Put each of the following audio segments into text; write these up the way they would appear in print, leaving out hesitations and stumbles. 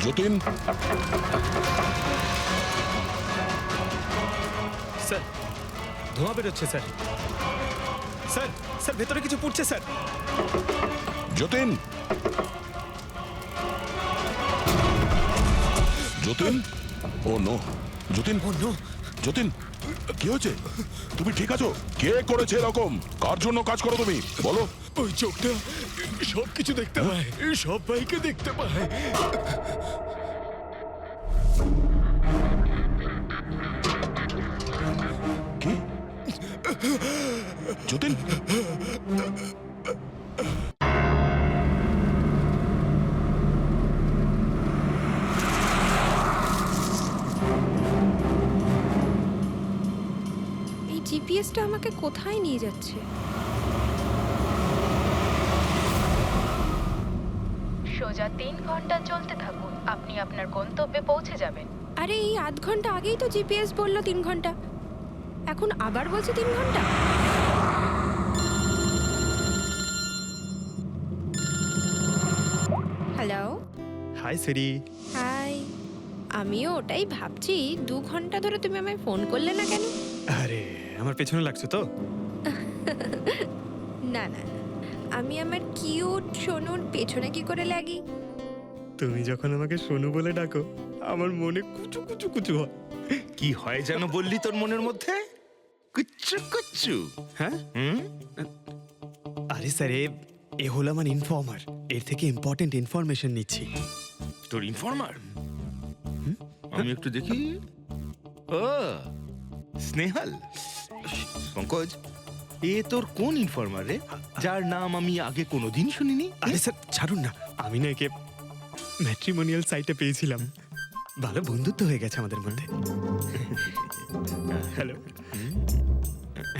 Jatin, sir ধোঁয়া বেরোচ্ছে sir. Sir sir ভেতরে কিছু পুড়ছে স্যার। যতীন, যতীন, ও নো, যতীন, ও নো, যতীন, কি হয়েছে? তুমি ঠিক আছো? কে করেছে এরকম? কার জন্য কাজ করো তুমি, বলো? ওই চোখটা সবকিছু দেখতে পায়, সব ভাইকে দেখতে পায়। কি? যতীন, এই জিপিএসটা আমাকে কোথায় নিয়ে যাচ্ছে? সোজা 3 ঘন্টা চলতে থাকুন, আপনি আপনার গন্তব্যে পৌঁছে যাবেন। আরে এই আধ ঘন্টা আগেই তো জিপিএস বললো 3 ঘন্টা, এখন আবার বলছে 3 ঘন্টা। হ্যালো, হাই সিরি। হাই। আমিও ওটাই ভাবছি, 2 ঘন্টা ধরে তুমি আমায় ফোন করলে না কেন? আরে আমার পেছনে লাগছো তো? না না না, আমি আমার কিউট সোনুর পেছনে কি করে লাগি? তুমি যখন আমাকে সোনু বলে ডাকো আমার মনে কুচু কুচু কুচু হয়। কি হয় যেন বললি তোর মনের মধ্যে? কুচ্চু কুচ্চু। হ্যাঁ, আরে স্যার এ হলো আমার ইনফর্মার, এর থেকে ইম্পর্টেন্ট ইনফরমেশন নিচ্ছি। তোর ইনফর্মার? আমি একটু দেখি। ও স্নেহাল, পঙ্কজ, এ তোর কোন ইনফর্মার রে, যার নাম আমি আগে কোনোদিন শুনিনি? আরে স্যার ছাড়ুন না, আমি না একে ম্যাট্রিমোনিয়াল সাইটে পেয়েছিলাম, ভালো বন্ধুত্ব হয়ে গেছে আমাদের মধ্যে। হ্যালো।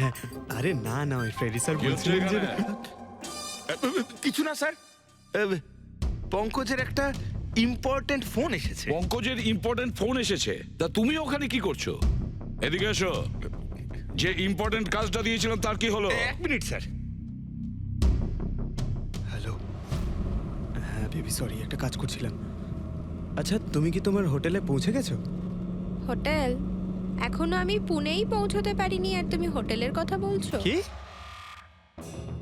হ্যাঁ, আরে না না, ওই ফেরি স্যার বলছিলেন যে কিছু না স্যার, পঙ্কজের একটা ইম্পর্টেন্ট ফোন এসেছে। পঙ্কজের ইম্পর্টেন্ট ফোন এসেছে, তা তুমি ওখানে কি করছো? এদিকে এসো। যে ইম্পর্টেন্ট কাজটা দিয়েছিলাম তার কি হলো? 1 মিনিট স্যার। হ্যালো। হ্যাঁ বেবি সরি, একটা কাজ করছিলাম। আচ্ছা তুমি কি তোমার হোটেলে পৌঁছে গেছো? হোটেল? এখনো আমি পুনেই পৌঁছতে পারিনি আর তুমি হোটেলের কথা বলছো? কি?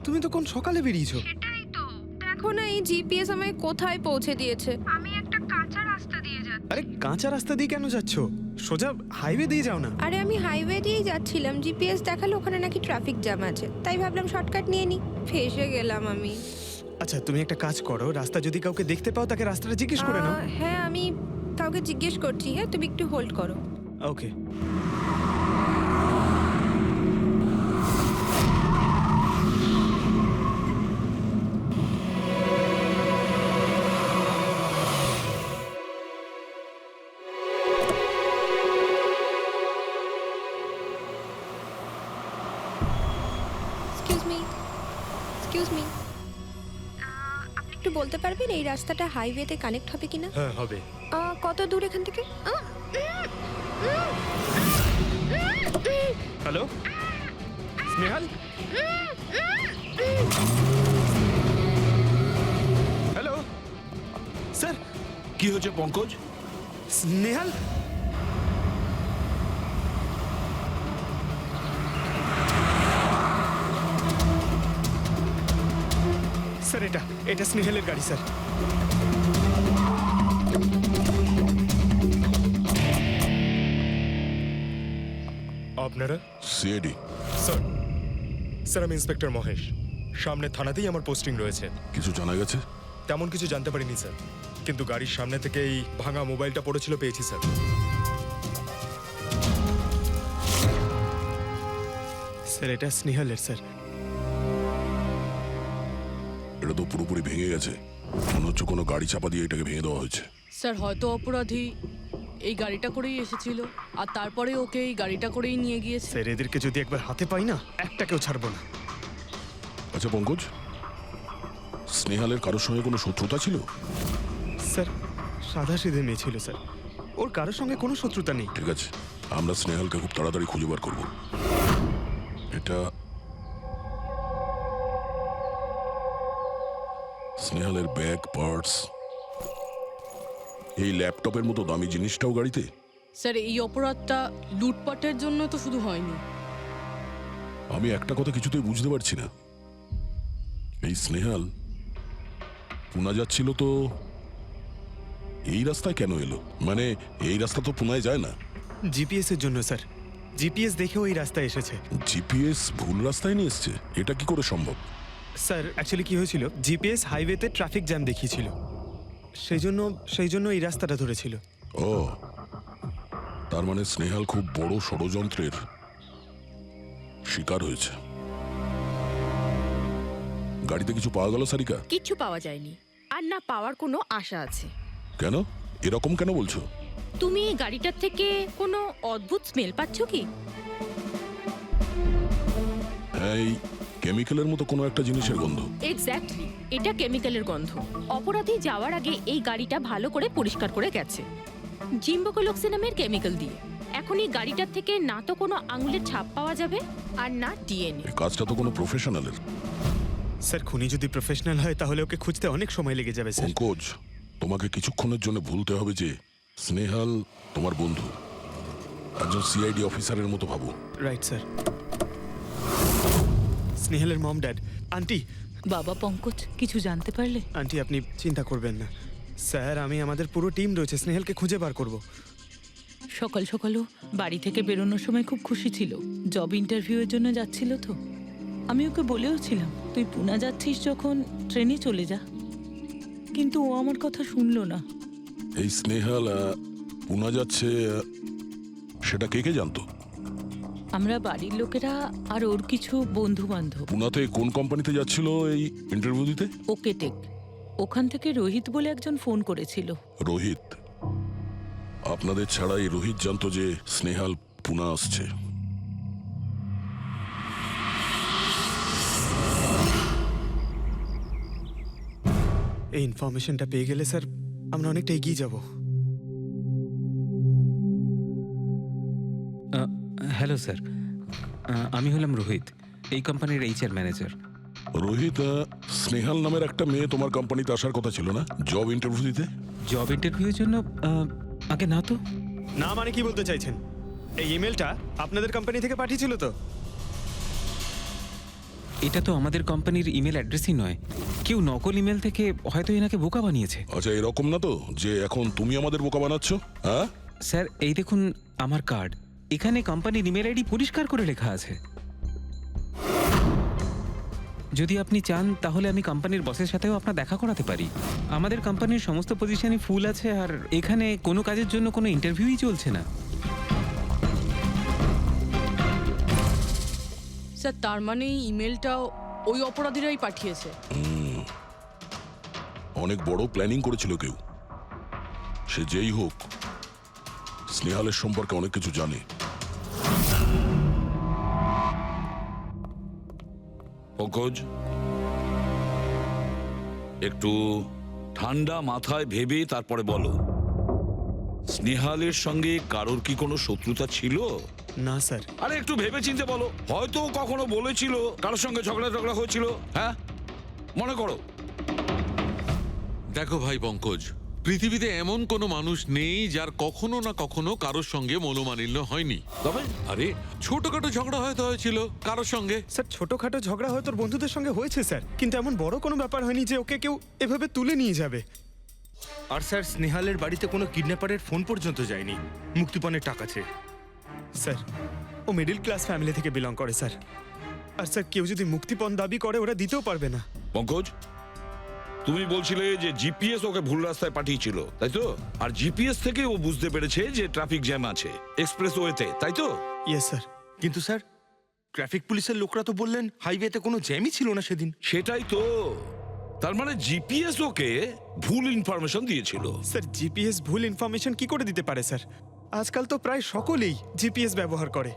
তুমি তো কোন সকালে বেরিয়েছো? সেটাই তো, দেখো না এই জিপিএস আমায় কোথায় পৌঁছে দিয়েছে। আমি একটা কাঁচা রাস্তা দিয়ে যাচ্ছি। আরে কাঁচা রাস্তা দিয়ে কেন যাচ্ছো? সোজা হাইওয়ে দিয়ে যাও না। আরে আমি হাইওয়ে দিয়েই যাচ্ছিলাম, জিপিএস দেখালো ওখানে নাকি ট্রাফিক জ্যাম আছে, তাই ভাবলাম শর্টকাট নিয়ে নি, ফেসে গেলাম আমি। আচ্ছা তুমি একটা কাজ করো, রাস্তা যদি কাউকে দেখতে পাও তাকে রাস্তাটা জিজ্ঞেস করে নাও। হ্যাঁ আমি কাউকে জিজ্ঞেস করছি, হ্যাঁ তুমি একটু হোল্ড করো। ওকে। এক্সকিউজ মি, এক্সকিউজ মি, আপনি একটু বলতে পারবেন এই রাস্তাটা হাইওয়েতে কানেক্ট হবে কিনা? হ্যাঁ হবে। কত দূর এখান থেকে? হ্যালো স্নেহাল। Hello sir. কি হয়েছে পঙ্কজ? স্নেহাল। স্যার এটা স্নেহালের গাড়ি স্যার। আপনারা? সিআইডি। স্যার, স্যার আমি ইন্সপেক্টর মহেশ, সামনে থানাতেই আমার পোস্টিং রয়েছে। কিছু জানা গেছে? তেমন কিছু জানতে পারিনি স্যার, কিন্তু গাড়ির সামনে থেকে এই ভাঙা মোবাইলটা পড়েছিল, পেয়েছি স্যার। স্যার এটা স্নেহালের স্যার। এটা তো পুরোপুরি ভেঙে গেছে, মনে হচ্ছে কোনো গাড়ি চাপা দিয়ে এটাকে ভেঙে দেওয়া হয়েছে। স্যার হয়তো অপরাধী এই গাড়িটা করেই এসেছিল আর তারপরে ওকে এই গাড়িটা করেই নিয়ে গিয়েছে। স্যার এদেরকে যদি একবার হাতে পাই না, একটাকেও ছাড়বো না। আচ্ছা পঙ্কজ, স্নেহালের কারোর সঙ্গে কোনো শত্রুতা ছিল? স্যার সাদা সিধে মেয়ে ছিল স্যার, ওর কারোর সঙ্গে কোনো শত্রুতা নেই। ঠিক আছে, আমরা স্নেহালকে খুব তাড়াতাড়ি খুঁজে বার করবো। এটা স্নেহালের ব্যাগ, পার্টস এই ল্যাপটপের মতো দামি জিনিসটাও গাড়িতে? স্যার এই অপরাধটা লুটপাটের জন্য তো শুধু হয়নি। আমি একটা কথা কিছুতেই বুঝতে পারছি না, এই স্নেহাল পুনা যাচ্ছিল তো এই রাস্তায় কেন এলো? মানে এই রাস্তা তো পুনায় যায় না। জিপিএস এর জন্য স্যার, জিপিএস দেখেও এই রাস্তায় এসেছে। জিপিএস ভুল রাস্তায় নিয়ে এসছে, এটা কি করে সম্ভব? স্যার অ্যাকচুয়ালি কি হয়েছিল, জিপিএস হাইওয়েতে ট্রাফিক জ্যাম দেখিয়েছিল, সেই জন্য এই রাস্তাটা ধরেছিল। ও, তার মানে স্নেহাল খুব বড় ষড়যন্ত্রের শিকার হয়েছে। গাড়িতে কিছু পাওয়া গেল সারিকা? কিচ্ছু পাওয়া যায়নি, আর না পাওয়ার কোনো আশা আছে। কেন এরকম কেন বলছো? তুমি এই গাড়িটার থেকে কোনো অদ্ভুত স্মেল পাচ্ছ কি? হ্যাঁ, এই কেমিক্যালের মতো কোনো একটা জিনিসের গন্ধ। এক্স্যাক্টলি, এটা কেমিক্যালের গন্ধ। অপরাধী যাওয়ার আগে এই গাড়িটা ভালো করে পরিষ্কার করে গেছে জিম্বোকোলক্সি নামের কেমিক্যাল দিয়ে। এখন এই গাড়িটার থেকে না তো কোনো আঙুলের ছাপ পাওয়া যাবে আর না ডিএনএ। এই কাজটা তো কোনো প্রফেশনালের। স্যার খুনি যদি প্রফেশনাল হয় তাহলে ওকে খুঁজতে অনেক সময় লেগে যাবে স্যার। পঙ্কজ, তোমাকে কিছুক্ষণের জন্য ভুলতে হবে যে স্নেহাল তোমার বন্ধু, একজন সিআইডি অফিসারের মতো ভাবো। Right sir. স্নেহালের মম ড্যাড, আন্টি। বাবা পঙ্কজ, কিছু জানতে পারলে? আন্টি আপনি চিন্তা করবেন না স্যার, আমি আমাদের পুরো টিম রয়েছে, স্নেহালকে খুঁজে বার করব। সকাল সকালও বাড়ি থেকে বেরোনোর সময় খুব খুশি ছিল, জব ইন্টারভিউয়ের জন্য যাচ্ছিল তো। আমি ওকে বলেও ছিলাম তুই পুনা যাচ্ছিস যখন ট্রেনে চলে যা, কিন্তু ও আমার কথা শুনলো না। এই স্নেহাল পুনা যাচ্ছে, সেটা কে কে জানতো? আমরা বাড়ির লোকেরা আর ওর কিছু বন্ধু বান্ধব। পুনাতে কোন কোম্পানিতে যাচ্ছিল এই ইন্টারভিউ দিতে? ওকে টেক, ওখান থেকে রোহিত বলে একজন ফোন করেছিল। রোহিত? আপনাদের ছাড়া এই রোহিত জানতো যে স্নেহাল পুনা আসছে? এই ইনফরমেশনটা পেয়ে গেলে স্যার আমরা অনেকটা এগিয়ে যাব। হ্যালো স্যার, আমি হলাম রোহিত, এই কোম্পানির এইচআর ম্যানেজার। রোহিত, স্নেহাল নামের একটা মেয়ে তোমার কোম্পানিতে আসার কথা ছিল না জব ইন্টারভিউ দিতে? জব ইন্টারভিউর জন্য? আগে না তো। না মানে কি বলতে চাইছেন? এই ইমেলটা আপনাদের কোম্পানি থেকে পাঠিয়েছিল তো? এটা তো আমাদের কোম্পানির ইমেল অ্যাড্রেসই নয়, কেউ নকল ইমেল থেকে হয়তো এনাকে বোকা বানিয়েছে। আচ্ছা, এরকম না তো যে এখন তুমি আমাদের বোকা বানাচ্ছ? হ্যাঁ স্যার, এই দেখুন আমার কার্ড, এখানে কোম্পানির ইমেল আইডি পরিষ্কার করে লেখা আছে। যদি আপনি চান তাহলে আমি কোম্পানির বসের সাথেও আপনার দেখা করাতে পারি। আমাদের কোম্পানির সমস্ত পজিশনই ফুল আছে, আর এখানে কোনো কাজের জন্য কোনো ইন্টারভিউই চলছে না। স্যার তার মানে এই ইমেলটাও ওই অপরাধীরাই পাঠিয়েছে। অনেক বড় প্ল্যানিং করেছিল কেউ, সে যেই হোক স্নেহালের সম্পর্কে অনেক কিছু জানে। পঙ্কজ, একটু ঠান্ডা মাথায় ভেবে তারপরে বলো, স্নেহালের সঙ্গে কারোর কি কোনো শত্রুতা ছিল? না স্যার। আরে একটু ভেবে চিনতে বলো, হয়তো কখনো বলেছিল কারোর সঙ্গে ঝগড়া হয়েছিল। হ্যাঁ, মনে করো। দেখো ভাই পঙ্কজ, পৃথিবীতে এমন কোনো মানুষ নেই যার কখনো না কখনো কারোর সঙ্গে মনোমালিন্য হয়নি। তবে আরে ছোটখাটো ঝগড়া হয়তো হয়েছিল কারোর সঙ্গে। স্যার ছোটখাটো ঝগড়া হয়তো ওর বন্ধুদের সঙ্গে হয়েছে স্যার, কিন্তু এমন বড় কোনো ব্যাপার হয়নি যে ওকে কেউ এভাবে তুলে নিয়ে যাবে। আর স্যার স্নেহালের বাড়িতে কোনো কিডন্যাপারের ফোন পর্যন্ত যায়নি মুক্তিপণের টাকা চেয়ে। স্যার ও মিডল ক্লাস ফ্যামিলি থেকে বিলং করে স্যার, আর স্যার কেউ যদি মুক্তিপণ দাবি করে ওরা দিতেও পারবে না। পঙ্কজ, তুমি বলছিলে যে জিপিএস ওকে ভুল রাস্তায় পাঠিয়েছিল, তাই তো? আর জিপিএস থেকে ও বুঝতে পেরেছে যে ট্রাফিক জ্যাম আছে এক্সপ্রেসওয়েতে, তাই তো? Yes sir. কিন্তু স্যার ট্রাফিক পুলিশের লোকরা তো বললেন হাইওয়েতে কোনো জ্যামই ছিল না সেদিন। সেটাই তো, তার মানে জিপিএস ওকে ভুল ইনফরমেশন দিয়েছিল। স্যার জিপিএস ভুল ইনফরমেশন কি করে দিতে পারে স্যার? আজকাল তো প্রায় সকলেই জিপিএস ব্যবহার করে।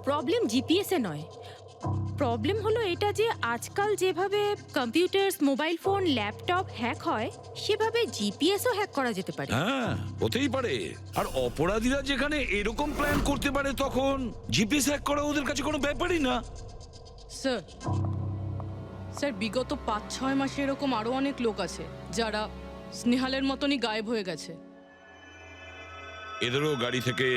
প্রবলেম জিপিএসে নয়, প্রবলেম হলো এটা যে আজকাল যেভাবে computer, mobile phone, laptop hack হয় সেভাবে জিপিএসও হ্যাক করা যেতে পারে। হ্যাঁ, হতেই পারে। আর অপরাধীরা যেখানে এরকম প্ল্যান করতে পারে তখন জিপিএস হ্যাক করা ওদের কাছে কোনো ব্যাপারই না। স্যার স্যার বিগত 5-6 মাসে এরকম আরো অনেক লোক আছে যারা স্নেহালের মতনই গায়েব হয়ে গেছে। এদেরও গাড়ি থেকে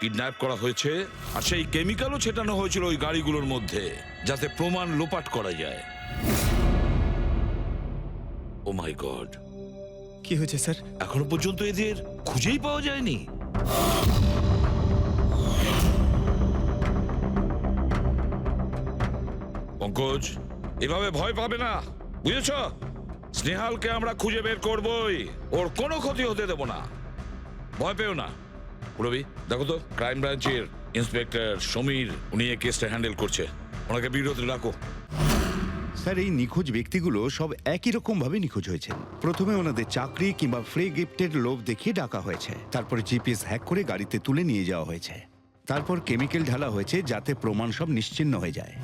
কিডন্যাপ করা হয়েছে আর সেই কেমিক্যালও ছেটানো হয়েছিল ওই গাড়িগুলোর মধ্যে যাতে প্রমাণ লোপাট করা যায়। ও মাই গড, কি হয়েছে স্যার? এখনো পর্যন্ত এদের খুঁজেই পাওয়া যায়নি। পঙ্কজ, এভাবে ভয় পাবে না, বুঝেছ? স্নেহালকে আমরা খুঁজে বের করবই, ওর কোনো ক্ষতি হতে দেব না, ভয় পেও না। রবি, দেখো তো ক্রাইম ব্রাঞ্চের ইন্সপেক্টর সমীর, উনি এই কেসটা হ্যান্ডেল করছে, ওনাকে বিরতি রাখো। স্যার, এই নিখোঁজ ব্যক্তিগুলো সব একই রকম ভাবে নিখোঁজ হয়েছে। প্রথমে ওনাদের চাকরি কিংবা ফ্রি গিফটের লোভ দেখিয়ে ডাকা হয়েছে, তারপরে জিপিএস হ্যাক করে গাড়িতে তুলে নিয়ে যাওয়া হয়েছে, তারপর কেমিক্যাল ঢালা হয়েছে যাতে প্রমাণ সব নিশ্চিহ্ন হয়ে যায়।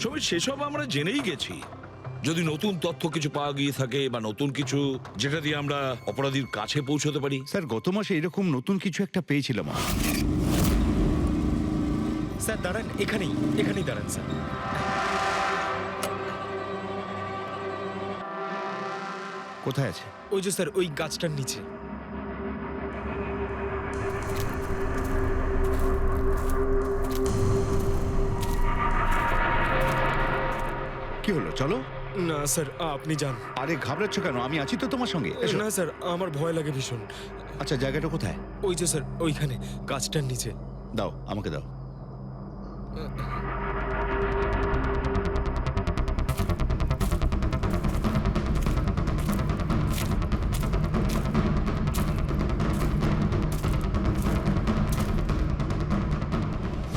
সমীর, সেসব আমরা জেনেই গেছি। যদি নতুন তথ্য কিছু পাওয়া গিয়ে থাকে বা নতুন কিছু যেটা দিয়ে আমরা অপরাধীর কাছে পৌঁছতে পারি। স্যার, গত মাসে এরকম নতুন কিছু একটা পেয়েছিলাম। স্যার দাঁড়ান, এখানেই দাঁড়ান স্যার। কোথায় আছে? ওই যে স্যার, ওই গাছটার নিচে। কি হলো, চলো। না স্যার, আপনি যান। আরে ঘাবড়াচ্ছ কেন? আমি আছি তো তোমার সঙ্গে, এসো। না স্যার, আমার ভয় লাগে ভীষণ। আচ্ছা, জায়গাটা কোথায়? ওই যে স্যার, ওইখানে গাছটার নিচে। দাও, আমাকে দাও।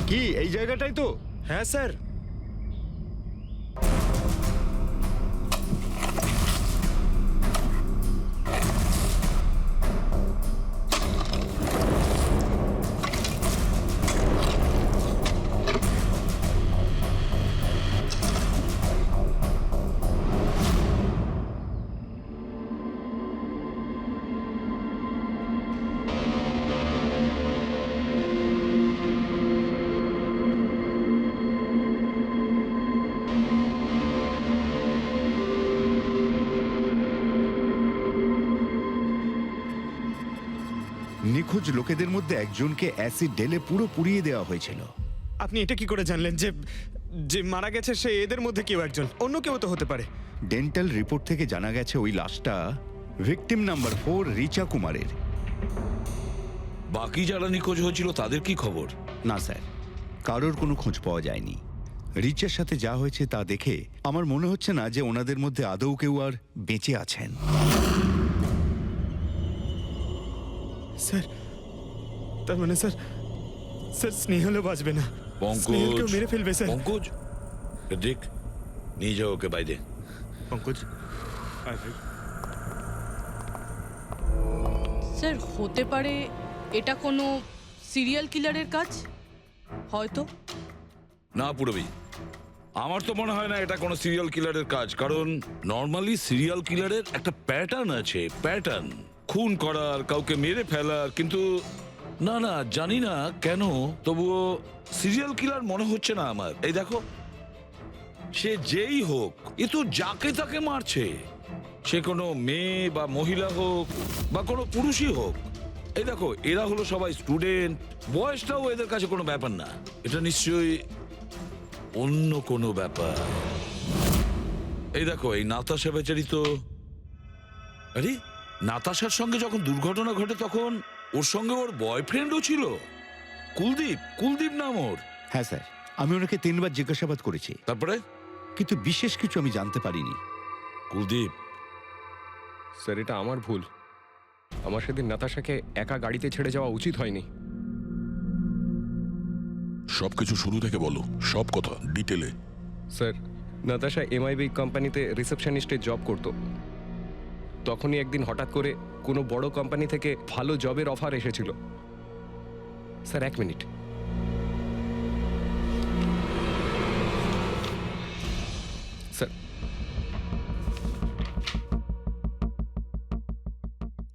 কি এই জায়গাটাই তো? হ্যাঁ স্যার। নিখোঁজ লোকেদের মধ্যে একজনকে অ্যাসিড ঢেলে পুরো পুড়িয়ে দেওয়া হয়েছিল। আপনি এটা কি করে জানলেন যে যে মারা গেছে সে এদের মধ্যে কেউ একজন? অন্য কেউ তো হতে পারে। ডেন্টাল রিপোর্ট থেকে জানা গেছে ওই লাশটা ভিকটিম নাম্বার 4 রিচা কুমারের। বাকি যারা নিখোঁজ হয়েছিল তাদের কি খবর? না স্যার, কারোর কোনো খোঁজ পাওয়া যায়নি। রিচার সাথে যা হয়েছে তা দেখে আমার মনে হচ্ছে না যে ওনাদের মধ্যে আদৌ কেউ আর বেঁচে আছেন। স্যার, তার মানে স্যার স্নেহালও বাঁচবে না। স্নেহালকেও মেরে ফেলবে স্যার। পঙ্কজ, দেখ, নিয়ে যাও ওকে বাইরে। পঙ্কজ, স্যার, হতে পারে এটা কোনো সিরিয়াল কিলারের কাজ, হয়তো। না পুরবি, আমার তো মনে হয় না এটা কোনো সিরিয়াল কিলারের কাজ, কারণ নর্মালি সিরিয়াল কিলারের একটা প্যাটার্ন আছে, প্যাটার্ন খুন করার, কাউকে মেরে ফেলার। কিন্তু না না, জানি না কেন, তবুও সিরিয়াল কিলার মনে হচ্ছে না আমার। এই দেখো, সে যেই হোক, এ তো যাকে তাকে মারছে, সে কোনো মেয়ে বা মহিলা হোক বা কোনো পুরুষই হোক। এই দেখো, এরা হলো সবাই স্টুডেন্ট, বয়সটাও এদের কাছে কোনো ব্যাপার না। এটা নিশ্চয়ই অন্য কোনো ব্যাপার। এই দেখো, এই নাতাশা বেচারি তো, আরে নাতাশার সঙ্গে যখন দুর্ঘটনা ঘটে তখন ওর সঙ্গে ওর বয়ফ্রেন্ডও ছিল, কুলদীপ নাম ওর। হ্যাঁ স্যার, আমি ওনাকে 3 বার জিজ্ঞাসাবাদ করেছি, তারপরে কিন্তু বিশেষ কিছু আমি জানতে পারিনি। কুলদীপ, স্যার, এটা আমার ভুল। আমার সেদিন নাতাশাকে একা গাড়িতে ছেড়ে যাওয়া উচিত হয়নি। সবকিছু শুরু থেকে বলো, সব কথা ডিটেলে। স্যার, নাতাশা এমআইবি কোম্পানিতে রিসেপশনিস্টের জব করত। তখনই একদিন হঠাৎ করে কোনো বড় কোম্পানি থেকে ভালো জবের অফার এসেছিল। Sir, 1 minute. স্যার,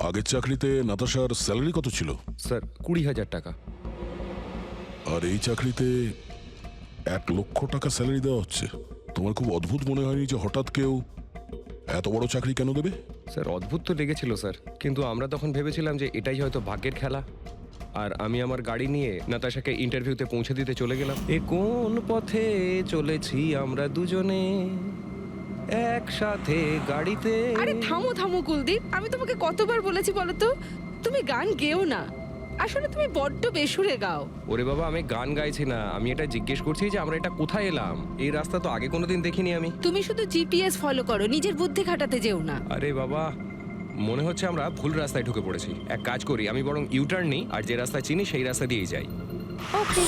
আগের চাকরিতে নাতাশার স্যালারি কত ছিল? স্যার, 20,000 টাকা। আর এই চাকরিতে 1 লক্ষ টাকা স্যালারি দেওয়া হচ্ছে। তোমার খুব অদ্ভুত মনে হয়নি যে হঠাৎ কেউ এত বড় চাকরি কেন দেবে? স্যার অদ্ভুত তো লেগেছিল স্যার, কিন্তু আমরা তখন ভেবেছিলাম যে এটাই হয়তো ভাগ্যের খেলা। আর আমি আমার গাড়ি নিয়ে নাতাশাকে ইন্টারভিউতে পৌঁছে দিতে চলে গেলাম। এ কোন পথে চলেছি আমরা দুজনে একসাথে গাড়িতে। আরে থামো থামো কুলদীপ, আমি তোমাকে কতবার বলেছি বলো তো, তুমি গান গেও না। আসলে তুমি বড্ড বেসুরে গাও। ওরে বাবা, আমি গান গাইছি না, আমি এটা জিজ্ঞেস করছি যে আমরা এটা কোথায় এলাম। এই রাস্তা তো আগে কোনোদিন দেখিনি আমি। তুমি শুধু জিপিএস ফলো করো, নিজের বুদ্ধি খাটাতে যেও না। আরে বাবা, মনে হচ্ছে আমরা ভুল রাস্তায় ঢুকে পড়েছি। এক কাজ করি, আমি বরং ইউটার্ন নিই, আর যে রাস্তা চিনি সেই রাস্তা দিয়েই যাই। ওকে।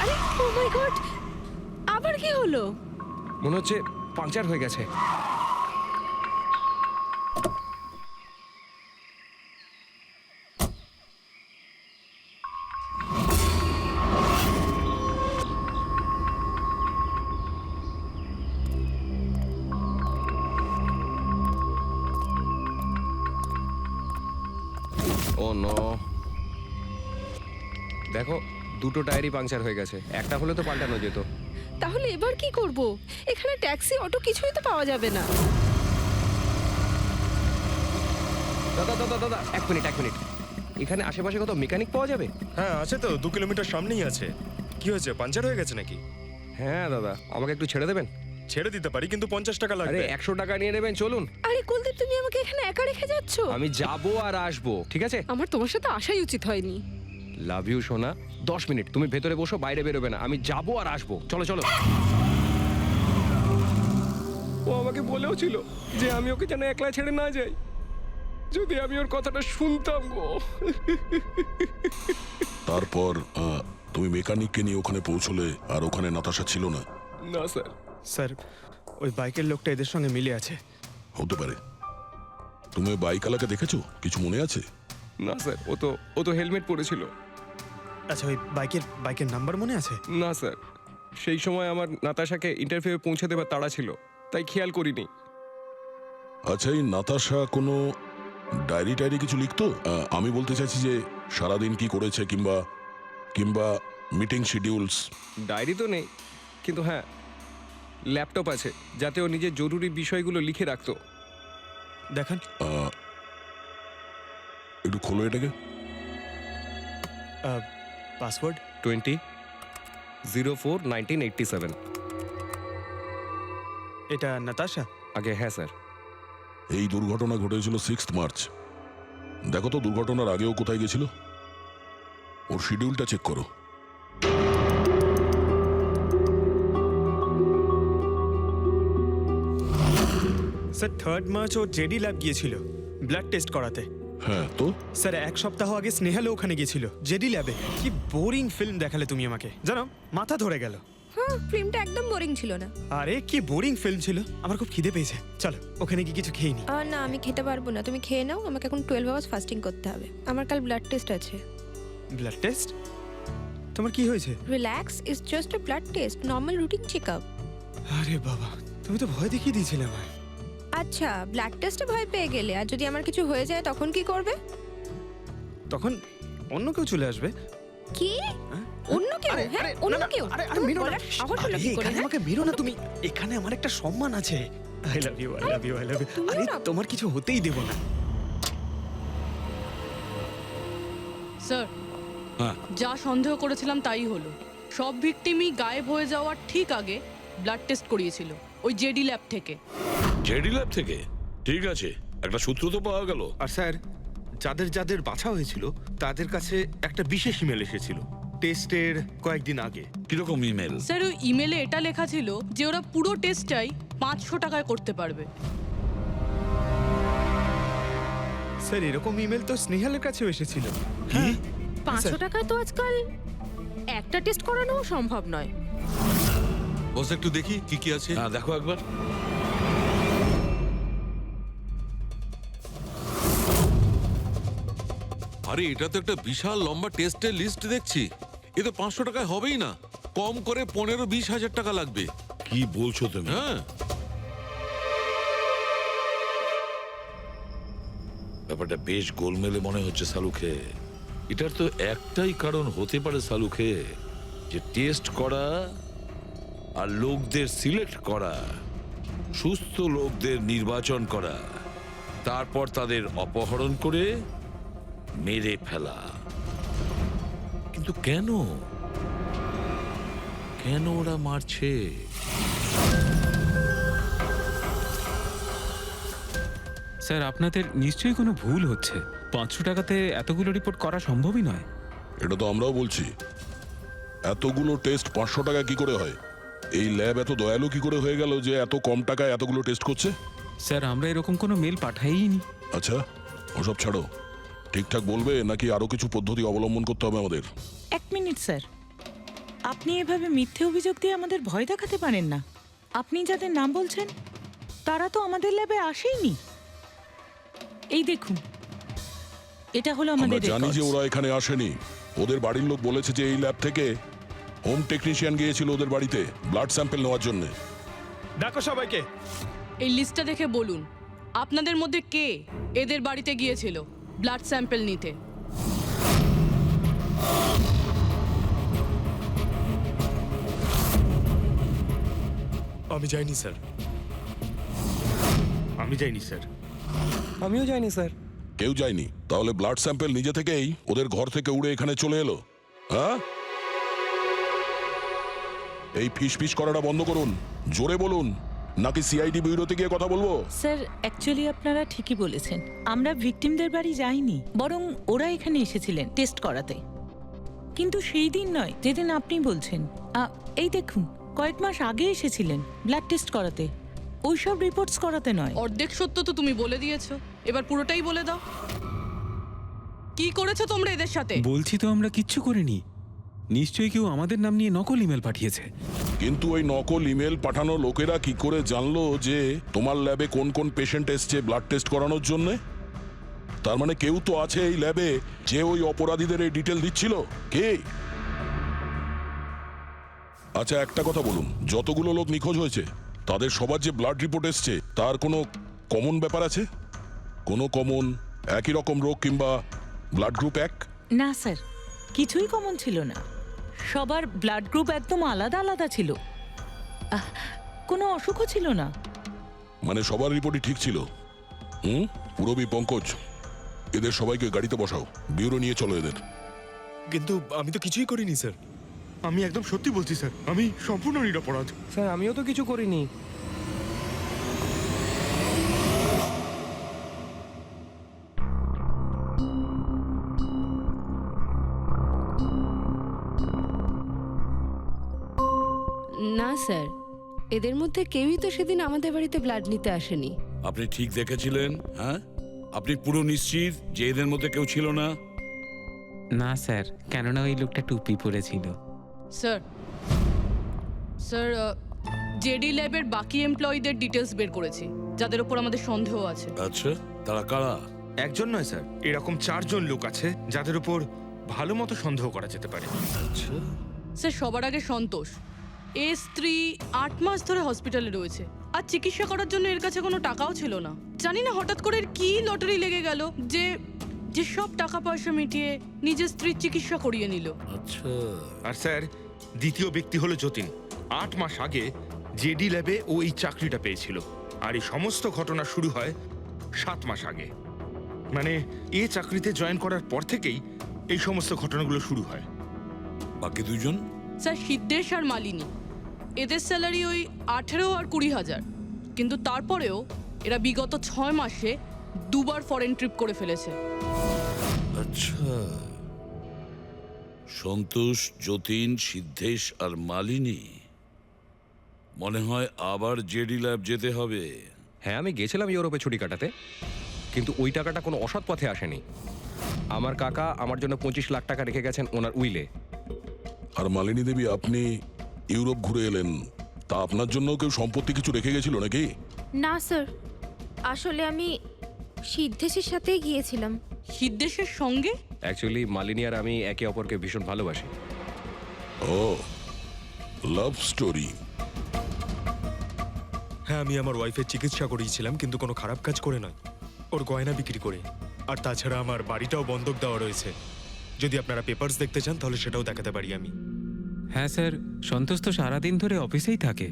আরে ও মাই গড, আবার কি হলো? মনে হচ্ছে পাংচার হয়ে গেছে। ও নো, দেখো দুটো টায়ারই পাংচার হয়ে গেছে। একটা হলে তো পাল্টানো যেত। তাহলে এবার কি করব? এখানে ট্যাক্সি, অটো কিছুই তো পাওয়া যাবে না। দাদা দাদা দাদা, এক মিনিট। এখানে আশেপাশে কত মেকানিক পাওয়া যাবে? হ্যাঁ আছে তো, 2 কিলোমিটার সামনেই আছে। কি হয়েছে, পাঞ্চার হয়ে গেছে নাকি? হ্যাঁ দাদা, আমাকে একটু ছেড়ে দেবেন? ছেড়ে দিতে পারি, কিন্তু 50 টাকা আরে লাগবে। 100 টাকা নিয়ে নেবেন, চলুন। আরে কুলদীপ, তুমি আমাকে এখানে একা রেখে যাচ্ছ? আমি যাবো আর আসবো, ঠিক আছে? আমার তোমার সাথে আসাই উচিত হয়নি। লাভ ইউ সোনা। 10 মিনিট তুমি ভেতরে বসো, বাইরে বেরোবে না। আমি যাবো আর আসবো, চলো চলো। ও আমাকে বলেও ছিল যে আমি ওকে যেন একলা ছেড়ে না যাই। যদি আমি ওর কথাটা শুনতাম গো। তারপর তুমি মেকানিককে নিয়ে ওখানে পৌঁছলে, আর ওখানে নাতাশা ছিল না? না স্যার। স্যার, ওই বাইকের লোকটা এদের সঙ্গে মিলে আছে। হতে পারে। তুমি বাইকওয়ালাকে দেখেছো? কিছু মনে আছে? না স্যার, ও তো হেলমেট পরেছিল। আচ্ছা, ওই বাইকের নাম্বার মনে আছে? না স্যার, সেই সময় আমার নাতাশাকে ইন্টারভিউ পৌঁছে দেবার তাড়া ছিল, তাই খেয়াল করিনি। আচ্ছা, এই নাতাশা কোনো ডায়েরি কিছু লিখতো? আমি বলতে চাইছি যে সারাদিন কি করেছে, কিংবা মিটিং শিডিউলস। ডায়েরি তো নেই, কিন্তু হ্যাঁ ল্যাপটপ আছে, যাতে ও নিজের জরুরি বিষয়গুলো লিখে রাখতো। দেখান। একটু খোলো এটাকে। পাসওয়ার্ড 20/04/1987। এটা নাতাশা? আগে হ্যাঁ স্যার। এই দুর্ঘটনা ঘটেছিল 6 মার্চ। দেখো তো দুর্ঘটনার আগেও কোথায় গেছিল। ওর শিডিউলটা চেক করো। স্যার 3 মার্চ ও জেডি ল্যাব গিয়েছিল ব্লাড টেস্ট করাতে। হ্যাঁ তো? স্যার 1 সপ্তাহ আগে স্নেহালও ওখানে গিয়েছিল জেডি ল্যাবে। কি বোরিং ফিল্ম দেখালে তুমি আমাকে, জানো মাথা ধরে গেল। হ্যাঁ, ফিল্মটা একদম বোরিং ছিল না। আরে কি বোরিং ফিল্ম ছিল। আমার খুব খিদে পেয়েছে, চলো ওখানে কি কিছু খেয়ে নি। না, আমি খেতে পারবো না, তুমি খেয়ে নাও। আমাকে এখন 12 আওয়ার্স ফাস্টিং করতে হবে। আমার কাল ব্লাড টেস্ট আছে। Blood test? তোমার কি হয়েছে? Relax, it's just a blood test, normal routine checkup. আরে বাবা, তুমি তো ভয় দেখিয়ে দিয়েছিলে আমায়। আচ্ছা, ব্লাড টেস্টে ভয় পেয়ে গেলে, আর যদি আমার কিছু হয়ে যায় তখন কি করবে? তখন অন্য কেউ চলে আসবে। কি? অন্য কেউ? হ্যাঁ, অন্য কেউ? আরে মেরো না, আবার হলো কি করে? আমাকে মেরো না তুমি। এখানে আমার একটা সম্মান আছে। I love you, I love you, I love you. আরে তোমার কিছু হতেই দেব না। স্যার, হ্যাঁ। যা সন্দেহ করেছিলাম তাই হলো। সব ভিকটিমই গায়েব হয়ে যাওয়ার ঠিক আগে ব্লাড টেস্ট করিয়েছিল ওই জেডি ল্যাব থেকে। জেডি ল্যাব থেকে? ঠিক আছে, একটা সূত্র তো পাওয়া গেল। আর স্যার, যাদের বাছা হয়েছিল তাদের কাছে একটা বিশেষ ইমেল এসেছিল টেস্টের কয়েকদিন আগে। কিরকম ইমেল? স্যার, ওই ইমেলে এটা লেখা ছিল যে ওরা পুরো টেস্টটাই 500 টাকায় করতে পারবে। স্যার, এরকম ইমেল তো স্নেহালের কাছেও এসেছিল। কি? 500 টাকায় তো আজকাল একটা টেস্ট করানো সম্ভব নয়। বস একটু দেখি কি কি আছে। হ্যাঁ, দেখো একবার। আরে এটা তো একটা বিশাল লম্বা টেস্টের লিস্ট দেখছি। এ তো 500 টাকায় হবেই না, কম করে 15-20 হাজার টাকা লাগবে। কি বলছো তুমি? হ্যাঁ, ব্যাপারটা বেশ গোলমেলে মনে হচ্ছে সালুখে। এটার তো একটাই কারণ হতে পারে সালুখে, যে টেস্ট করা আর লোকদের সিলেক্ট করা সুস্থ লোকদের নির্বাচন করা, তারপর তাদের অপহরণ করে মেরে ফেলা। কিন্তু কেন কেন ওরা মারছে? স্যার আপনাদের নিশ্চয়ই কোনো ভুল হচ্ছে। 500 টাকাতে এতগুলো রিপোর্ট করা সম্ভবই নয়। এটা তো আমরাও বলছি। এতগুলো টেস্ট 500 টাকা কি করে হয়? এই ল্যাব এত দয়ালু কি করে হয়ে গেল যে এত কম টাকায় এতগুলো টেস্ট করছে? স্যার আমরা এরকম কোনো মেল পাঠাইনি। আচ্ছা, ওসব ছাড়ো। ঠিকঠাক বলবে নাকি আরো কিছু পদ্ধতি অবলম্বন করতে হবে আমাদের? 1 মিনিট স্যার, আপনি এভাবে মিথ্যে অভিযোগ দিয়ে আমাদের ভয় দেখাতে পারেন না। আপনি যাদের নাম বলছেন তারা তো আমাদের ল্যাবে আসেইনি। এই দেখুন, এটা হলো আমরা আমাদের জানি যে records। ওরা এখানে আসেনি। ওদের বাড়ির লোক বলেছে যে এই ল্যাব থেকে হোম টেকনিশিয়ান গিয়েছিল ওদের বাড়িতে ব্লাড স্যাম্পল নেওয়ার জন্য। ডাকো সবাইকে। এই লিস্টটা দেখে বলুন আপনাদের মধ্যে কে এদের বাড়িতে গিয়েছিল ব্লাড স্যাম্পল নিতে। আমি যাইনি স্যার। আমি যাইনি স্যার। আমিও যাইনি স্যার। কেউ যায়নি? তাহলে ব্লাড স্যাম্পল নিজে থেকেই ওদের ঘর থেকে উড়ে এখানে চলে এলো? হ্যাঁ, এই ফিস করাটা বন্ধ করুন। জোরে বলুন, নাকি সিআইডি ব্যুরোতে গিয়ে কথা বলবো? স্যার অ্যাকচুয়ালি আপনারা ঠিকই বলেছেন, আমরা ভিকটিমদের বাড়ি যাইনি, বরং ওরা এখানে এসেছিলেন টেস্ট করাতে। কিন্তু সেই দিন নয় যেদিন আপনি বলছেন। এই দেখুন, কয়েক মাস আগে এসেছিলেন ব্লাড টেস্ট করাতে, ওইসব রিপোর্টস করাতে নয়। অর্ধেক সত্য তো তুমি বলে দিয়েছো, এবার পুরোটাই বলে দাও। কি করেছো তোমরা এদের সাথে? বলছি তো আমরা কিচ্ছু করিনি। নিশ্চয়ই কেউ আমাদের নাম নিয়ে নকল ইমেল পাঠিয়েছে। কিন্তু ওই নকল ইমেল পাঠানো লোকেরা কি করে জানলো যে তোমার ল্যাবে কোন কোন পেশেন্ট এসছে ব্লাড টেস্ট করানোর জন্য? তার মানে কেউ তো আছে এই ল্যাবে যে ওই অপরাধীদের এই ডিটেল দিচ্ছিল। কে? আচ্ছা একটা কথা বলুন, যতগুলো লোক নিখোঁজ হয়েছে তাদের সবার যে ব্লাড রিপোর্ট এসছে তার কোনো কমন ব্যাপার আছে? কোনো কমন একই রকম রোগ কিংবা ব্লাড গ্রুপ এক? না স্যার, কিছুই কমন ছিল না। সবার ব্লাড গ্রুপ একদম আলাদা আলাদা ছিল, কোনো অসুখও ছিল না। মানে সবার রিপোর্টই ঠিক ছিল? পুরবী, পঙ্কজ, এদের সবাইকে গাড়িতে বসাও, ব্যুরো নিয়ে চলো এদের। কিন্তু আমি তো কিছুই করিনি স্যার। আমি একদম সত্যি বলছি স্যার, আমি সম্পূর্ণ নিরপরাধ। স্যার আমিও তো কিছু করিনি। না স্যার, এদের মধ্যে কেউই তো সেদিন আমাদের বাড়িতে ব্লাড নিতে আসেনি। আপনি ঠিক দেখেছিলেন? হ্যাঁ, আপনি পুরো নিশ্চিত যে এদের মধ্যে কেউ ছিল না? না স্যার, কেননা ওই লোকটা টুপি পরেছিল। স্যার স্যার জেডি ল্যাবের বাকি এমপ্লয়ীদের ডিটেলস বের করেছি, যাদের উপর আমাদের সন্দেহ আছে। আচ্ছা, তারা কারা? একজন নয় স্যার, এরকম 4 জন লোক আছে যাদের উপর ভালো মতো সন্দেহ করা যেতে পারে। আচ্ছা, স্যার সবার আগে সন্তোষ, এর স্ত্রী 8 মাস ধরে হসপিটালে রয়েছে, আর চিকিৎসা করার জন্য এর কাছে কোনো টাকাও ছিল না। জানি না হঠাৎ করে এর কি লটারি লেগে গেল যে যে সব টাকা পয়সা মিটিয়ে নিজের স্ত্রীর চিকিৎসা করিয়ে নিল। আচ্ছা। আর স্যার দ্বিতীয় ব্যক্তি হলো যতীন। 8 মাস আগে জেডি ল্যাবে ও এই চাকরিটা পেয়েছিল, আর এই সমস্ত ঘটনা শুরু হয় 7 মাস আগে। মানে এই চাকরিতে জয়েন করার পর থেকেই এই সমস্ত ঘটনাগুলো শুরু হয়। বাকি দুজন? স্যার সিদ্ধেশ আর মালিনী, এদের স্যালারি ওই 18 আর 20,000, কিন্তু তারপরেও এরা বিগত 6 মাসে 2 বার ফরেন ট্রিপ করে ফেলেছে। আচ্ছা, সন্তোষ, যতীন, সিদ্ধেশ আর মালিনী। মনে হয় আবার জেডি ল্যাব যেতে হবে। হ্যাঁ আমি গেছিলাম ইউরোপে ছুটি কাটাতে, কিন্তু ওই টাকাটা কোনো অসৎ পথে আসেনি। আমার কাকা আমার জন্য 25 লাখ টাকা রেখে গেছেন ওনার উইলে। আর মালিনী দেবী, আপনি ইউরোপ ঘুরে এলেন, তা আপনার জন্য কেউ সম্পত্তি কিছু রেখে গেছিল নাকি? না স্যার, আসলে আমি সিদ্ধেশের সাথেই গিয়েছিলাম। সিদ্ধেশের সঙ্গে? অ্যাকচুয়ালি মালিনী আর আমি একে অপরকে ভীষণ ভালোবাসি। ও, লাভ স্টোরি। হ্যাঁ, আমি আমার ওয়াইফের চিকিৎসা করিয়েছিলাম, কিন্তু কোনো খারাপ কাজ করে নয়, ওর গয়না বিক্রি করে। আর তাছাড়া আমার বাড়িটাও বন্ধক দেওয়া রয়েছে। যদি আপনারা পেপারস দেখতে চান তাহলে সেটাও দেখাতে পারি আমি। হ্যাঁ স্যার, সন্তোষ তো সারাদিন ধরে অফিসেই থাকে,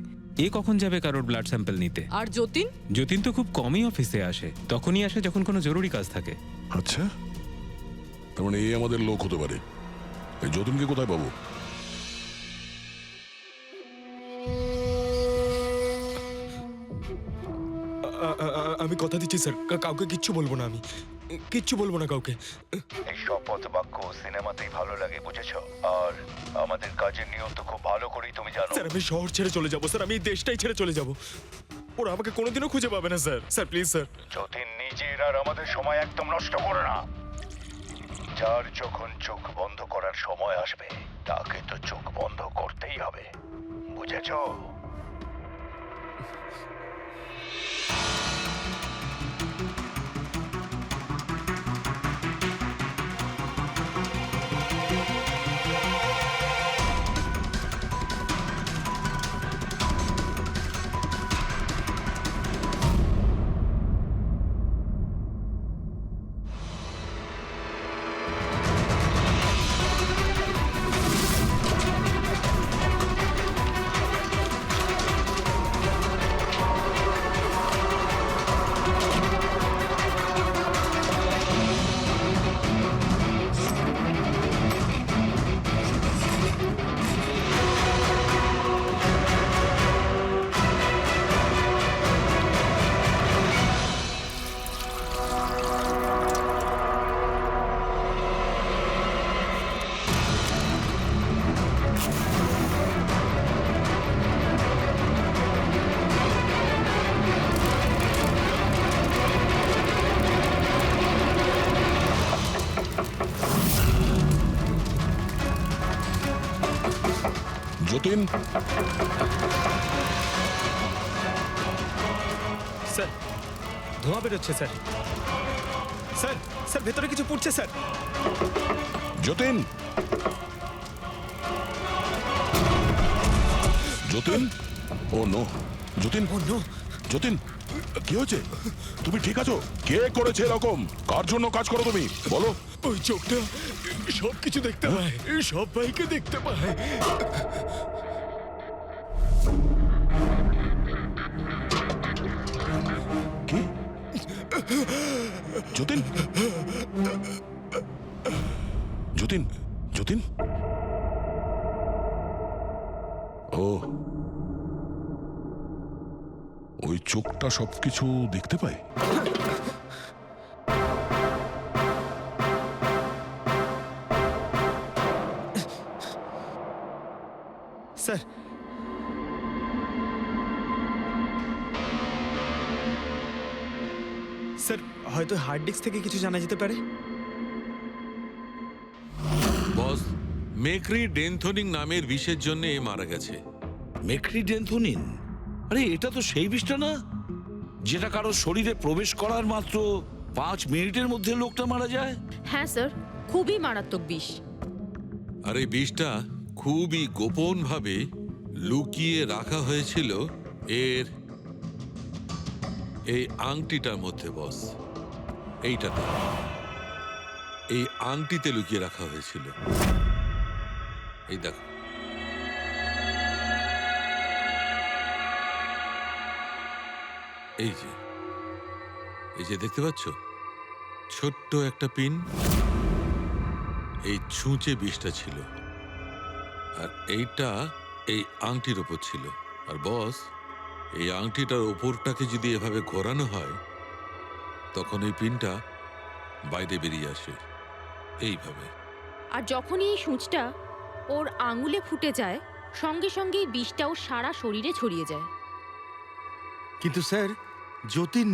এ কখন যাবে কারোর ব্লাড স্যাম্পল নিতে? আর যতীন? যতীন তো খুব কমই অফিসে আসে, তখনই আসে যখন কোনো জরুরি কাজ থাকে। আচ্ছা, তার মানে এই আমাদের লোক হতে পারে। এই যতীনকে কোথায় পাবো? আমি কথা দিচ্ছি স্যার, কাউকে কিচ্ছু বলবো না, আমি কিচ্ছু বলবো না কাউকে। এই শপথ বাক্য সিনেমাতেই ভালো লাগে, বুঝেছো? আর আমাদের কাজের নিয়ম তো খুব ভালো করেই তুমি জানো। স্যার আমি শহর ছেড়ে চলে যাবো স্যার, আমি এই দেশটাই ছেড়ে চলে যাবো। ওরা আমাকে কোনোদিনও খুঁজে পাবে না sir. Sir please sir. Jatin, নিজের আর আমাদের সময় একদম নষ্ট করো না। যার যখন চোখ বন্ধ করার সময় আসবে তাকে তো চোখ বন্ধ করতেই হবে, বুঝেছো? যতীন, স্যার ধোঁয়া বেরোচ্ছে স্যার। স্যার স্যার ভেতরে কিছু পুড়ছে স্যার। যতীন, যতীন, ও নো, যতীন, ও নো, যতীন, কি হয়েছে? তুমি ঠিক আছো? কে করেছে এরকম? কার জন্য কাজ করো তুমি, বলো? ওই চোখটা সব কিছু দেখতে পায়, সব ভাইকে দেখতে পায়। কি? যতীন, যতীন, যতীন, ও ওই চোখটা সবকিছু দেখতে পায়? স্যার স্যার হয়তো হার্ড ডিস্ক থেকে কিছু জানা যেতে পারে। বস, মেক্রি ডেনথোনিং নামের বিষের জন্য এ মারা গেছে। মেক্রিডেন্থোনিন? আরে এটা তো সেই বিষটা না যেটা কারো শরীরে প্রবেশ করার মাত্র 5 মিনিটের মধ্যে লোকটা মারা যায়? হ্যাঁ স্যার, খুবই মারাত্মক বিষ। আর এই বিষটা খুবই গোপনভাবে লুকিয়ে রাখা হয়েছিল এর এই আংটিটার মধ্যে। বস, এইটাতে, এই আংটিতে লুকিয়ে রাখা হয়েছিল। এই দেখো, এই যে দেখতে পাচ্ছ ছোট্ট একটা পিন, এই ছুঁচে বিষটা ছিল, আর এইটা এই আংটির ওপর ছিল। আর বস, এই আংটিটার ওপরটাকে যদি এভাবে ঘোরানো হয় তখন এই পিনটা বাইরে বেরিয়ে আসে এইভাবে। আর যখনই এই সূঁচটা ওর আঙুলে ফুটে যায়, সঙ্গে সঙ্গেই বিষটাও সারা শরীরে ছড়িয়ে যায়। কিন্তু স্যার, যতীন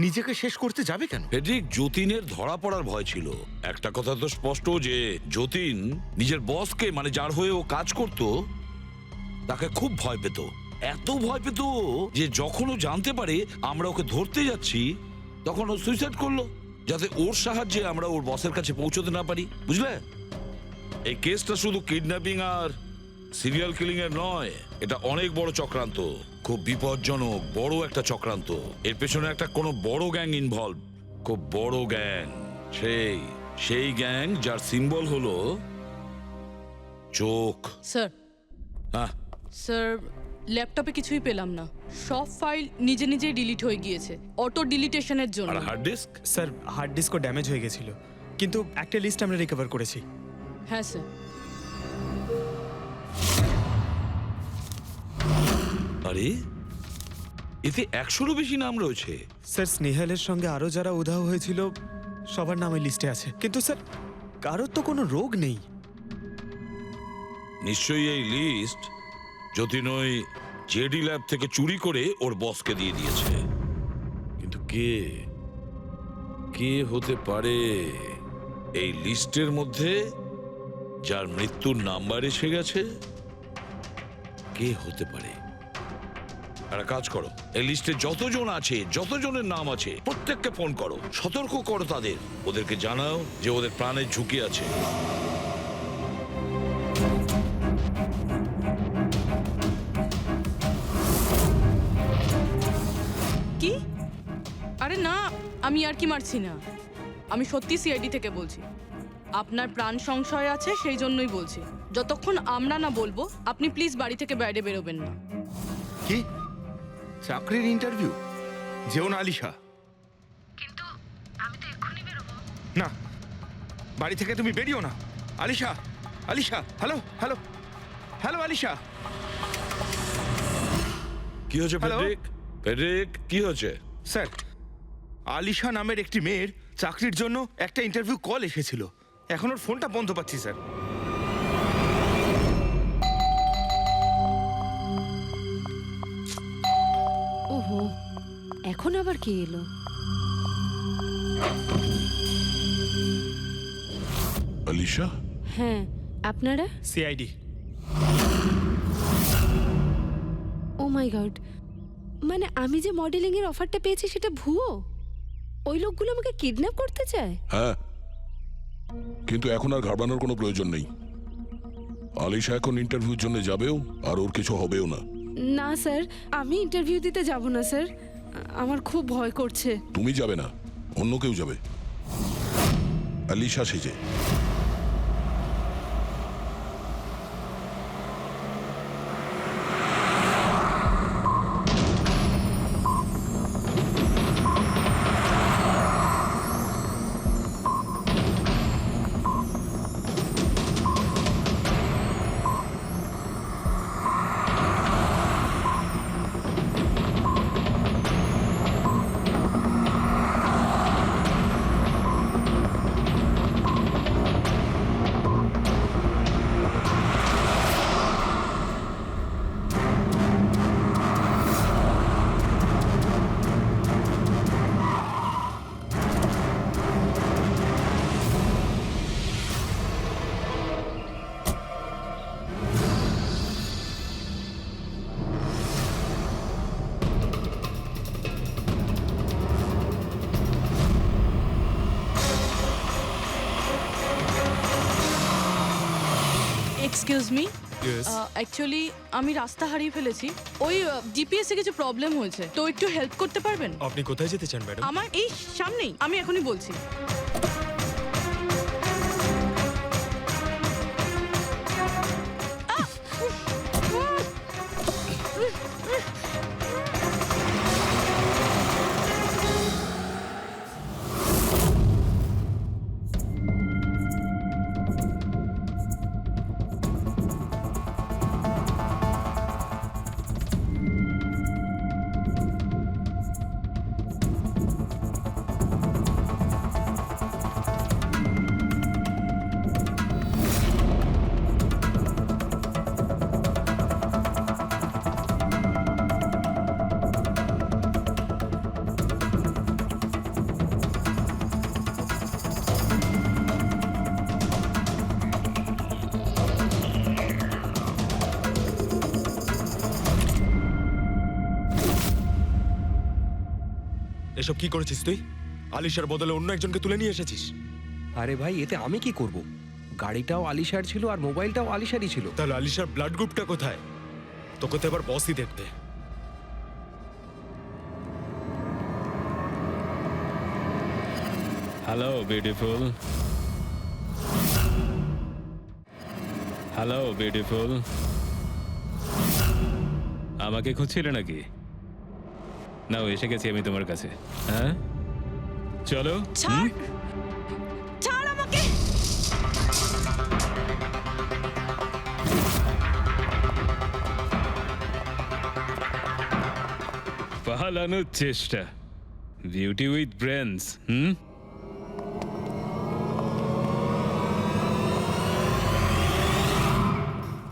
নিজেকে শেষ করতে যাবে কেন? ফেডরিক, যতীনের ধরা পড়ার ভয় ছিল। একটা কথা তো স্পষ্ট যে যতীন নিজের বসকে, মানে যার হয়ে ও কাজ করত, তাকে খুব ভয় পেত। এত ভয় পেত যে যখন ও জানতে পারে আমরা ওকে ধরতে যাচ্ছি তখন ও সুইসাইড করলো, যাতে ওর সাহায্যে আমরা ওর বসের কাছে পৌঁছতে না পারি। বুঝলে, এই কেসটা শুধু কিডন্যাপিং আর সিরিয়াল কিলিং এর নয়, এটা অনেক বড় চক্রান্ত, খুব বিপজ্জনক বড় একটা চক্রান্ত। এর পেছনে একটা কোনো বড় গ্যাং ইনভলভ, খুব বড় গ্যাং। সেই গ্যাং যার সিম্বল হলো চোখ। স্যার, হ্যাঁ স্যার ল্যাপটপে কিছুই পেলাম না, সব ফাইল নিজে নিজেই ডিলিট হয়ে গিয়েছে অটো ডিলিটেশনের জন্য। আর হার্ড ডিস্ক? স্যার হার্ড ডিস্কও ড্যামেজ হয়ে গেছিল, কিন্তু একটা লিস্ট আমরা রিকভার করেছি। হ্যাঁ স্যার। আরে এতে 100-রও বেশি নাম রয়েছে। স্যার স্নেহালের সঙ্গে আরও যারা উধাও হয়েছিল সবার নাম এই লিস্টে আছে, কিন্তু স্যার কারোর তো কোনো রোগ নেই। নিশ্চয়ই এই লিস্ট যতীন ওই জেডি ল্যাব থেকে চুরি করে ওর বসকে দিয়ে দিয়েছে। কিন্তু কে কে হতে পারে এই লিস্টের মধ্যে যার মৃত্যুর নাম্বার এসে গেছে? কে হতে পারে? একটা কাজ করো, এই লিস্টে যতজন আছে, যতজনের নাম আছে, প্রত্যেককে ফোন করো, সতর্ক করো তাদের, ওদেরকে জানাও যে ওদের প্রাণের ঝুঁকি আছে। কি? আরে না, আমি আর কি মারছি না, আমি সত্যি সিআইডি থেকে বলছি। আপনার প্রাণ সংশয় আছে সেই জন্যই বলছি। যতক্ষণ আমরা না বলবো আপনি প্লিজ বাড়ি থেকে বাইরে বেরোবেন না। কি চাকরির ইন্টারভিউ? যেও না আলিশা। কিন্তু আমি তো এক্ষুনি বেরোবো। না, বাড়ি থেকে তুমি বেরিও না। Alisha, Alisha, hello hello hello Alisha. কি হয়েছে হ্যালো? ফেডরিক? ফেডরিক, কি হয়েছে? স্যার, আলিশা নামের একটি মেয়ের চাকরির জন্য একটা ইন্টারভিউ কল এসেছিল। এখন ওর ফোনটা বন্ধ পাচ্ছি স্যার। ওহো, এখন আবার কে এলো? আলিশা, হ্যাঁ, আপনারা? সিআইডি। ও মাই গড, মানে আমি যে মডেলিং এর অফারটা পেয়েছি সেটা ভুয়ো? ওই লোকগুলো আমাকে কিডন্যাপ করতে চায়? হ্যাঁ, কিন্তু এখন আর ঘাবড়ানোর কোনো প্রয়োজন নেই। আলিশা এখন ইন্টারভিউর জন্য যাবেও, আর ওর কিছু হবেও না। না স্যার, আমি ইন্টারভিউ দিতে যাব না স্যার, আমার খুব ভয় করছে। তুমি যাবে না, অন্য কেউ যাবে, আলিশা সেজে। Excuse me, Yes. অ্যাকচুয়ালি আমি রাস্তা হারিয়ে ফেলেছি। ওই জিপিএসে কিছু প্রবলেম হয়েছে, তো একটু হেল্প করতে পারবেন? আপনি কোথায় যেতে চান ম্যাডাম? আমার এই সামনেই, আমি এখনই বলছি। এসব কি করেছিস তুই? আলিশার বদলে অন্য একজনকে তুলে নিয়ে এসেছিস। আরে ভাই, এতে আমি কি করব? গাড়িটাও আলিশার ছিল আর মোবাইলটাও আলিশারই ছিল। তাহলে আলিশার ব্লাড গ্রুপটা কোথায়? তোকে তো এবার বসই দেখতে। হ্যালো বিউটিফুল, হ্যালো বিউটিফুল, আমাকে খুঁজছিলে নাকি? নাও এসে গেছি আমি তোমার কাছে। হ্যাঁ চলো। ছাড় ছাড় আমাকে। পালানোর চেষ্টা, বিউটি উইথ ব্রেনস।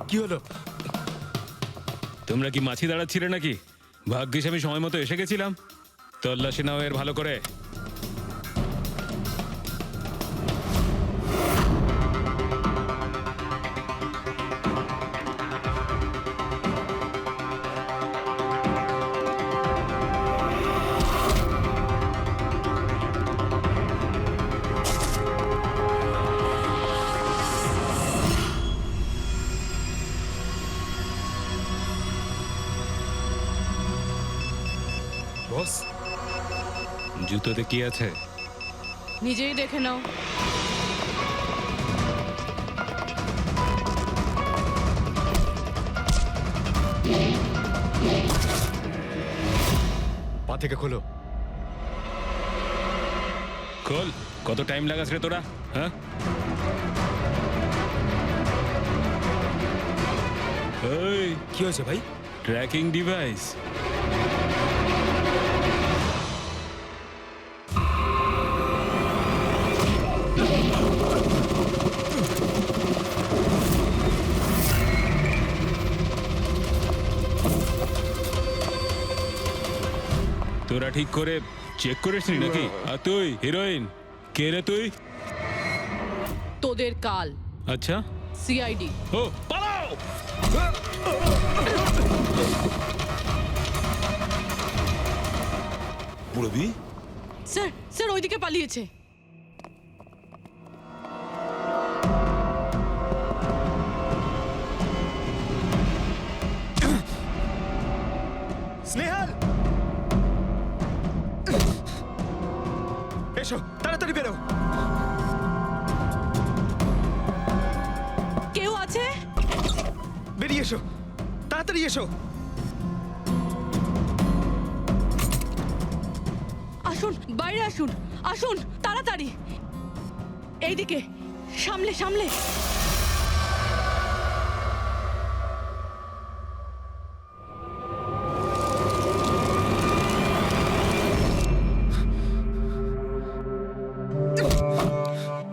কি হলো? তোমরা কি মাছি দাঁড়াচ্ছিলে নাকি? ভাগ্যিস আমি সময় মতো এসে গেছিলাম। তল্লাশি নাও এর ভালো করে। বস, জুতোতে কি আছে? নিজেই দেখে নাও। পা থেকে খোলো। খোল। কত টাইম লাগাস রে তোরা? হ্যাঁ এই কি হয়েছে ভাই? Tracking device. তোরা ঠিক করে চেক করিসনি নাকি? আর তুই হিরোইন কে রে তুই? তোদের কাল। আচ্ছা সিআইডি। ও পালাও। পুরবি স্যার স্যার ওইদিকে পালিয়েছে। স্নেহাল, এসো তাড়াতাড়ি বেরো। কেউ আছে? বেরিয়ে এসো, তাড়াতাড়ি এসো। আসুন বাইরে আসুন, আসুন তাড়াতাড়ি। এইদিকে সামলে সামলে।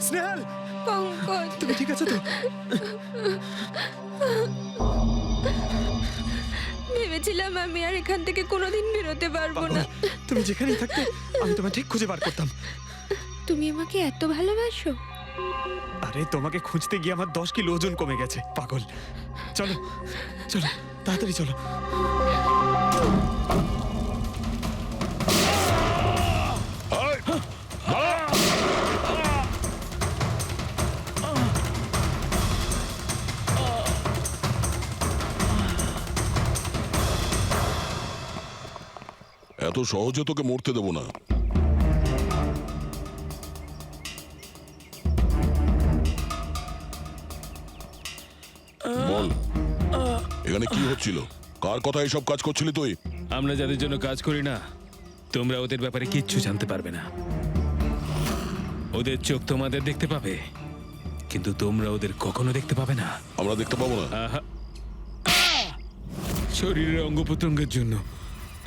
স্নেহাল, পঙ্কজ, তুমি ঠিক আছো তো? ভেবেছিলাম আমি আর এখান থেকে কোনোদিন বেরোতে পারবো না। তুমি যেখানেই থাকতে আমি তোমায় ঠিক খুঁজে বার করতাম। তুমি আমাকে এত ভালোবাসো? আরে তোমাকে খুঁজতে গিয়ে আমার 10 কিলো ওজন কমে গেছে পাগল। চলো চলো তাড়াতাড়ি চলো। এত সহজে তোকে মরতে দেবো না। বল, এখানে কি হচ্ছিল? কার কথা এসব কাজ করছিলি তুই? আমরা যাদের জন্য কাজ করি না, তোমরা ওদের ব্যাপারে কিচ্ছু জানতে পারবে না। ওদের চোখ তোমাদের দেখতে পাবে, কিন্তু তোমরা ওদের কখনো দেখতে পাবে না। আমরা দেখতে পাবো না? আহা। শরীরের অঙ্গ প্রত্যঙ্গের জন্য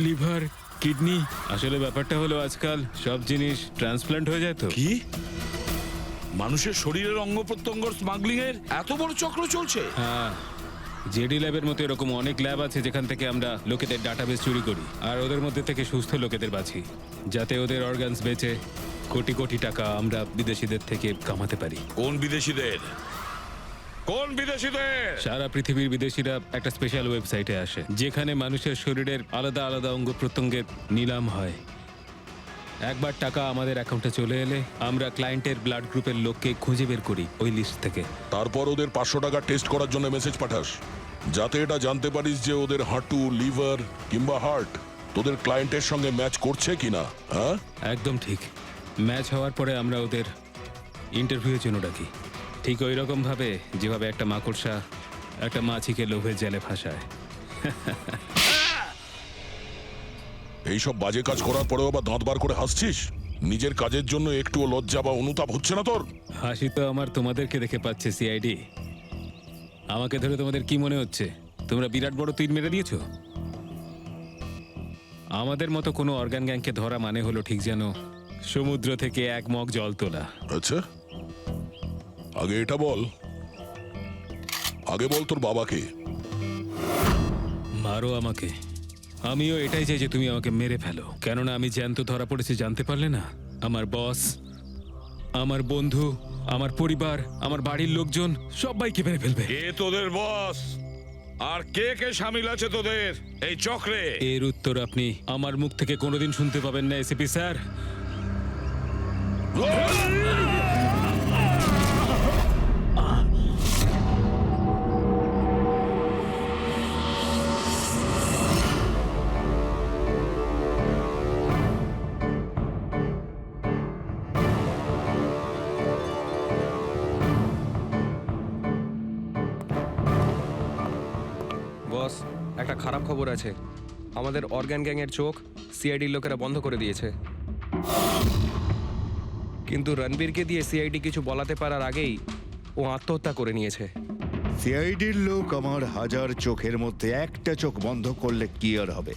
লিভার, কিডনি। আসলে ব্যাপারটা হলো আজকাল সব জিনিস ট্রান্সপ্লান্ট হয়ে যায় তো। কি? মানুষের শরীরের অঙ্গ প্রত্যঙ্গ স্মাগলিং এর এত বড় চক্র চলছে? হ্যাঁ, জেডি ল্যাবের মতো এরকম অনেক ল্যাব আছে যেখান থেকে আমরা লোকেদের ডাটাবেস চুরি করি আর ওদের মধ্যে থেকে সুস্থ লোকেদের বাছি, যাতে ওদের অর্গানস বেচে কোটি কোটি টাকা আমরা বিদেশিদের থেকে কামাতে পারি। কোন বিদেশিদের? কোন বিদেশিদের? সারা পৃথিবীর বিদেশিরা একটা স্পেশাল ওয়েবসাইটে আসে যেখানে মানুষের শরীরের আলাদা আলাদা অঙ্গ প্রত্যঙ্গের নিলাম হয়। একবার টাকা আমাদের অ্যাকাউন্টে চলে এলে আমরা ক্লায়েন্টের ব্লাড গ্রুপের লোককে খুঁজে বের করি ওই লিস্ট থেকে। তারপর ওদের 500 টাকা টেস্ট করার জন্য মেসেজ পাঠাস, যাতে এটা জানতে পারিস যে ওদের হাঁটু, লিভার কিংবা হার্ট তোদের ক্লায়েন্টের সঙ্গে ম্যাচ করছে কিনা। হ্যাঁ, একদম ঠিক। ম্যাচ হওয়ার পরে আমরা ওদের ইন্টারভিউয়ের জন্য ডাকি, ঠিক ওই রকম ভাবে যেভাবে একটা মাকড়সা একটা মাছিকে লোভের জালে ফাঁসায়। এইসব বাজে কাজ করার পরেও আবার দাঁত বার করে হাসছিস? নিজের কাজের জন্য একটুও লজ্জা বা অনুতাপ হচ্ছে না তোর? হাসি তো আমার তোমাদেরকে দেখে পাচ্ছে সিআইডি। আমাকে ধরে তোমাদের কি মনে হচ্ছে তোমরা বিরাট বড় তীর মেরে দিয়েছো? আমাদের মতো কোনো অর্গান গ্যাংকে ধরা মানে হলো ঠিক যেন সমুদ্র থেকে এক মগ জল তোলা। আচ্ছা, আগে এটা বল, আগে বল তোর বাবাকে। মারো আমাকে, আমিও এটাই চাই যে তুমি আমাকে মেরে ফেলো, কেননা আমি জ্যান্ত ধরা পড়েছি জানতে পারলে না? আমার বস, আমার বন্ধু, আমার পরিবার, আমার বাড়ির লোকজন সবাইকে মেরে ফেলবে। কে তোদের বস আর কে কে সামিল আছে তোদের এই চক্রে? এর উত্তর আপনি আমার মুখ থেকে কোনোদিন শুনতে পাবেন না এসিপি স্যার। বস, একটা খারাপ খবর আছে। আমাদের অর্গান গ্যাংয়ের চোখ সিআইডির লোকেরা বন্ধ করে দিয়েছে। কিন্তু রণবীরকে দিয়ে সিআইডি কিছু বলাতে পারার আগেই ও আত্মহত্যা করে নিয়েছে। সিআইডির লোক আমার হাজার চোখের মধ্যে একটা চোখ বন্ধ করলে কি আর হবে?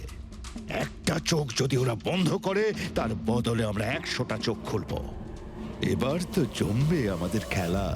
একটা চোখ যদি ওরা বন্ধ করে তার বদলে আমরা 100টা চোখ খুলবো। এবার তো জমবে আমাদের খেলা।